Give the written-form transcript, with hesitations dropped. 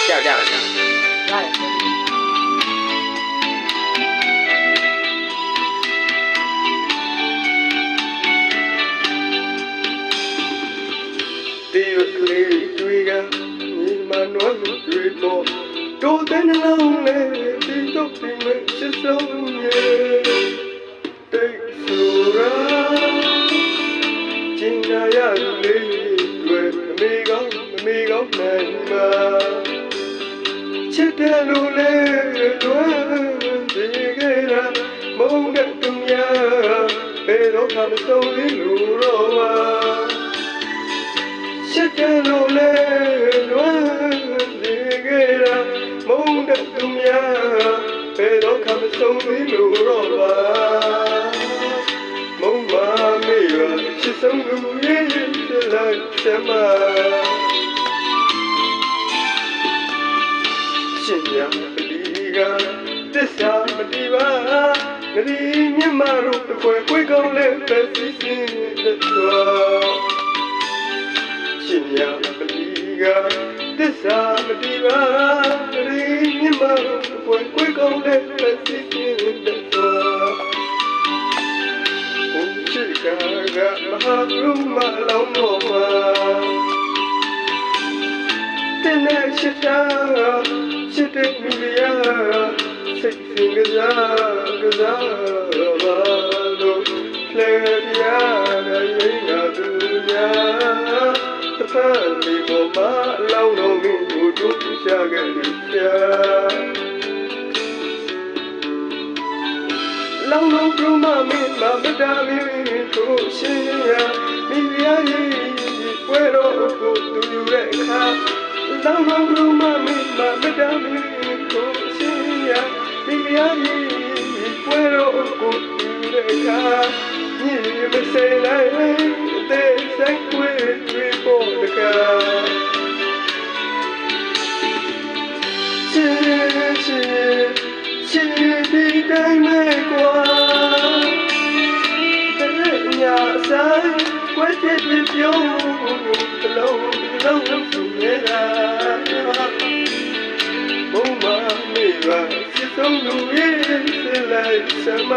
ကြောက်ကြတယ် ရတယ်တေးကလေးတွေကညီမနှွမ်းတွေပေါ်တိုးတဲ့နှလုံးလေးဒီတော့ဒီမဲ့ချစ်ဆုံးရဲ့တိတ်ဆိုရာကျင်နာရလေးတွေအမေကောင်းနိုင်မှာချစ်တယ်လို့လေတွေ့ဒီကေရာမုန်းတဲ့သူများဘယ်တော့မှမဆုံးသေးလို့တော့ပါချစ်တယ်လို့လေတွေ့ဒီကေရာမုန်းတဲ့သူများဘယ်တော့မှမဆုံးသေးလို့တော့ပါမုန်းပါမေးရချစ်ဆုံးလူရဲ့လိုက်စမရှင်ရပလီကသစ္စာမတိပါငရီမြမတို့တစ်ခွဲခွေကောင်းလဲပဲစီစဉ်တဲ့တော်ရှင်ရပလီကသစ္စာမတိပါငရီမြမတို့တစ်ခွဲခွေကောင်းလဲပဲစီစဉ်တဲ့တော်ဘုံချစ်ကမဟာဘုမလောင်းတော်မှာတဲ့နဲ့ချစ်တာချစ်တဲ့မိဖုရားစိတ်စဉ်ကစားပါလို့လေပြားရဲ့ငါသူများတစ်ဖက်ဒီပေါ်မှာလောင်းတော်မူတို့ရှာခဲ့တယ်ချာလောင်းတော်ဘုမမင်းမမတာမင်းတို့ရှင်ရမိဖုရားရဲ့ပွဲတော်ကိုသူယူတဲ့အခါလောင်းတော်ဘုမမင်းမမတာမင်းတို့ရှင်ရမိဖုရားရဲ့ပွဲတော်ကိုသူယူတဲ့အခါညီမစဲလိုက်တဲ့ဆိုင်ကွေးတွေပေါ်တကားရှင်ဒီတိုင်းမဲ့ကွာတဲ့ညဆိုင်ကွက်တဲ့ပြုံးတလုံးစုနေတာဘုံမမေးပါစစ်ဆုံးလူရဲ့စလိုက်စမ